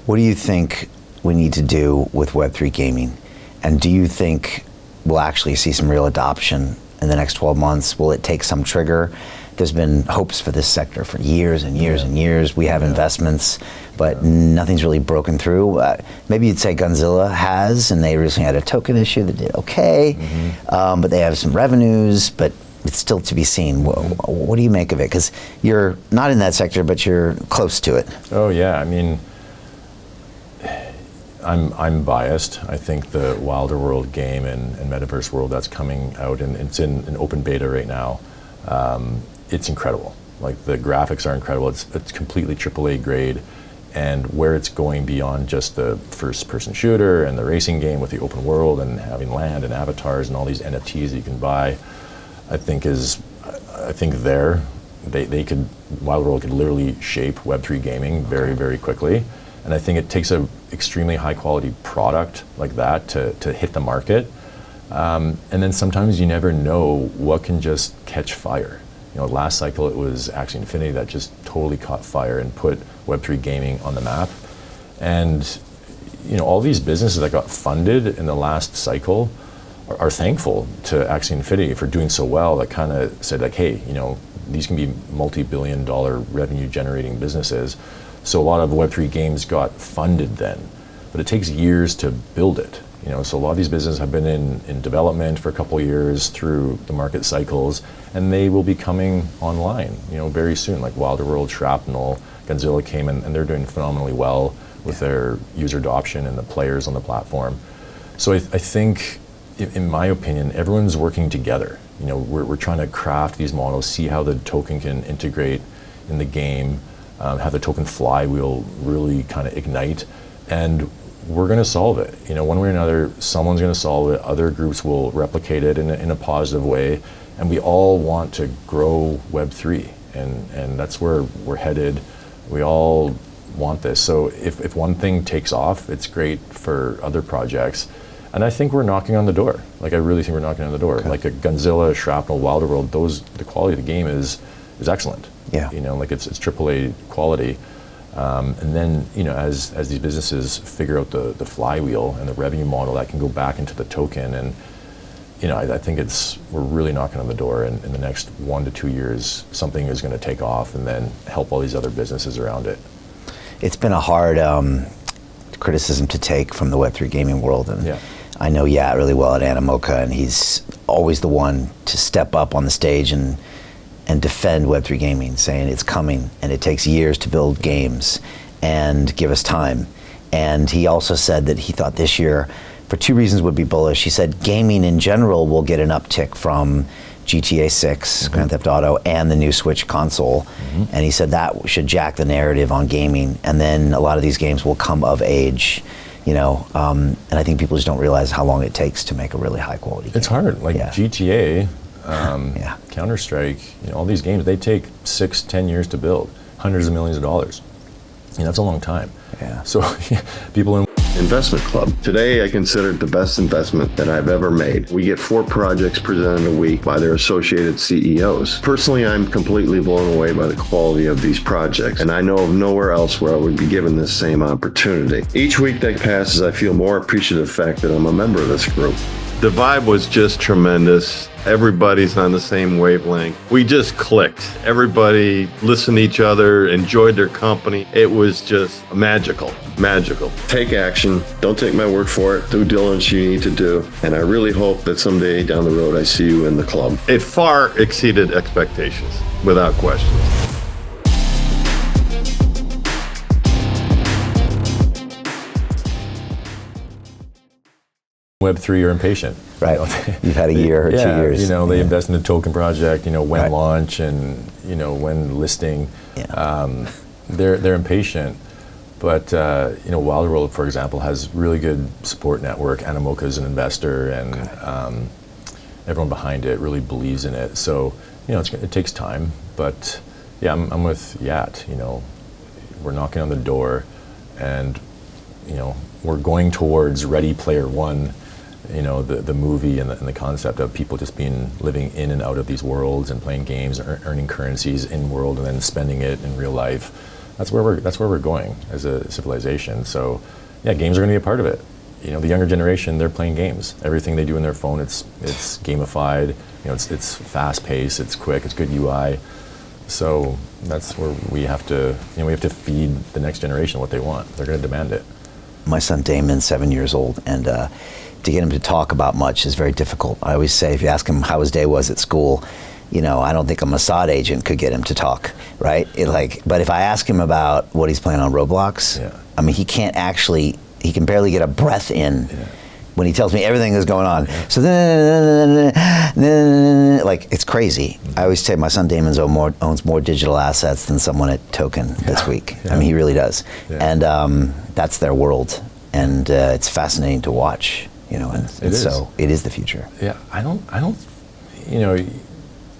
What do you think we need to do with Web3 gaming? And do you think we'll actually see some real adoption in the next 12 months? Will it take some trigger? There's been hopes for this sector for years and years and years. We have investments, but nothing's really broken through. Maybe you'd say Gunzilla has, and they recently had a token issue that did okay, but they have some revenues, but it's still to be seen. What do you make of it? Because you're not in that sector, but you're close to it. Oh yeah, I mean, I'm biased. I think the Wilder World game and Metaverse World that's coming out, and it's in an open beta right now, it's incredible. Like, the graphics are incredible. It's completely AAA grade, and where it's going beyond just the first-person shooter and the racing game with the open world and having land and avatars and all these NFTs that you can buy, I think Wilder World could literally shape Web3 gaming very, very quickly. And I think it takes an extremely high quality product like that to hit the market. And then sometimes you never know what can just catch fire. You know, last cycle it was Axie Infinity that just totally caught fire and put Web3 gaming on the map. And you know, all these businesses that got funded in the last cycle are thankful to Axie Infinity for doing so well. That kind of said, like, hey, you know, these can be multi-billion-dollar revenue generating businesses. So a lot of Web3 games got funded then, but it takes years to build it. You know, so a lot of these businesses have been in development for a couple of years through the market cycles, and they will be coming online, you know, very soon. Like Wilder World, Shrapnel, Gunzilla came in, and they're doing phenomenally well with their user adoption and the players on the platform. So I think, in my opinion, everyone's working together. You know, we're trying to craft these models, see how the token can integrate in the game, have the token flywheel really kind of ignite, and we're going to solve it. You know, one way or another, someone's going to solve it. Other groups will replicate it in a positive way, and we all want to grow Web3, and that's where we're headed. We all want this. So if one thing takes off, it's great for other projects. And I think we're knocking on the door. Like, I really think we're knocking on the door. Okay. Like a Gunzilla, Shrapnel, Wilder World, the quality of the game is excellent. Yeah. You know, like it's AAA quality. And then, you know, as these businesses figure out the flywheel and the revenue model that can go back into the token, and you know, I think we're really knocking on the door, and in the next 1 to 2 years, something is going to take off and then help all these other businesses around it. It's been a hard criticism to take from the Web3 gaming world, and I know Yat really well at Animoca, and he's always the one to step up on the stage and defend Web3 gaming, saying it's coming and it takes years to build games and give us time. And he also said that he thought this year, for 2 reasons, would be bullish. He said gaming in general will get an uptick from GTA 6, Grand Theft Auto, and the new Switch console. And he said that should jack the narrative on gaming, and then a lot of these games will come of age. You know, and I think people just don't realize how long it takes to make a really high quality game. It's hard, like GTA, Counter-Strike, you know, all these games, they take 6-10 years to build, hundreds of millions of dollars. You know, that's a long time. Yeah. So people in Investment Club. Today, I consider it the best investment that I've ever made. We get 4 projects presented a week by their associated CEOs. Personally, I'm completely blown away by the quality of these projects, and I know of nowhere else where I would be given this same opportunity. Each week that passes, I feel more appreciative of the fact that I'm a member of this group. The vibe was just tremendous. Everybody's on the same wavelength. We just clicked. Everybody listened to each other, enjoyed their company. It was just magical, magical. Take action. Don't take my word for it. Due diligence you need to do. And I really hope that someday down the road I see you in the club. It far exceeded expectations, without question. Web3 are impatient. Right. You know, you've had a year or 2 years. You know, they invest in the token project, you know, when launch and, you know, when listing. They're impatient. But, you know, Wilder World, for example, has really good support network. Animoca is an investor, and everyone behind it really believes in it. So, you know, it takes time. But, yeah, I'm with Yat. You know, we're knocking on the door, and, you know, we're going towards Ready Player One. You know, the movie and the concept of people just living in and out of these worlds and playing games, earning currencies in world and then spending it in real life. that's where we're going as a civilization. So yeah, games are going to be a part of it. You know, the younger generation, they're playing games. Everything they do in their phone, it's gamified. You know, it's fast paced, it's quick, it's good UI. So that's where we have to feed the next generation what they want. They're going to demand it. My son Damon's 7 years old, and to get him to talk about much is very difficult. I always say, if you ask him how his day was at school, you know, I don't think a Mossad agent could get him to talk, right? But if I ask him about what he's playing on Roblox, I mean, he can barely get a breath in when he tells me everything that's going on. So like, it's crazy. I always say my son Damon owns more digital assets than someone at Token this week. I mean, he really does. And that's their world, and it's fascinating to watch, you know, and so it is the future. Yeah, I don't, you know,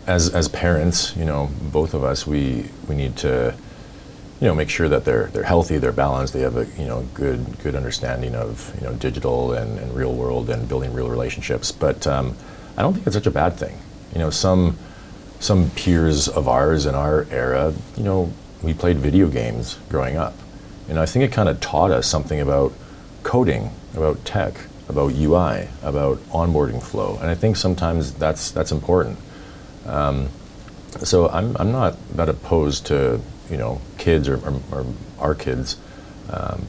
as parents, you know, both of us, we need to, you know, make sure that they're healthy, they're balanced, they have a, you know, good understanding of, you know, digital and real world and building real relationships. But I don't think it's such a bad thing. You know, some peers of ours in our era, you know, we played video games growing up. And I think it kind of taught us something about coding, about tech, about UI, about onboarding flow. And I think sometimes that's important. So I'm not that opposed to, you know, kids or our kids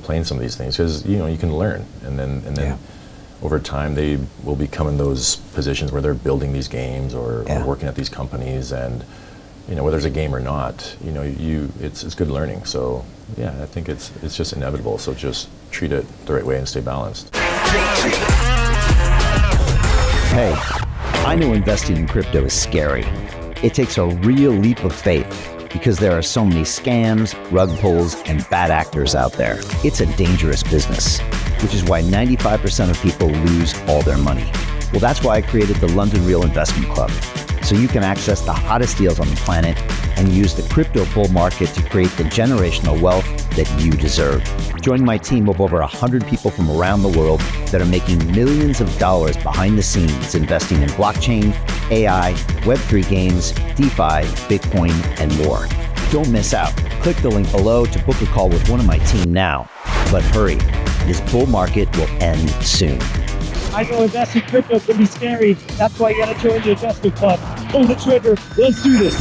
playing some of these things, because, you know, you can learn, and then over time they will become in those positions where they're building these games or working at these companies, and, you know, whether there's a game or not, you know, it's good learning. So yeah, I think it's just inevitable. So just treat it the right way and stay balanced. Hey, I know investing in crypto is scary. It takes a real leap of faith because there are so many scams, rug pulls, and bad actors out there. It's a dangerous business, which is why 95% of people lose all their money. Well, that's why I created the London Real Investment Club, so you can access the hottest deals on the planet and use the crypto bull market to create the generational wealth that you deserve. Join my team of over 100 people from around the world that are making millions of dollars behind the scenes investing in blockchain, AI, Web3 games, DeFi, Bitcoin, and more. Don't miss out. Click the link below to book a call with one of my team now. But hurry, this bull market will end soon. I know investing crypto can be scary. That's why you gotta join the investment club. Pull the trigger. Let's do this.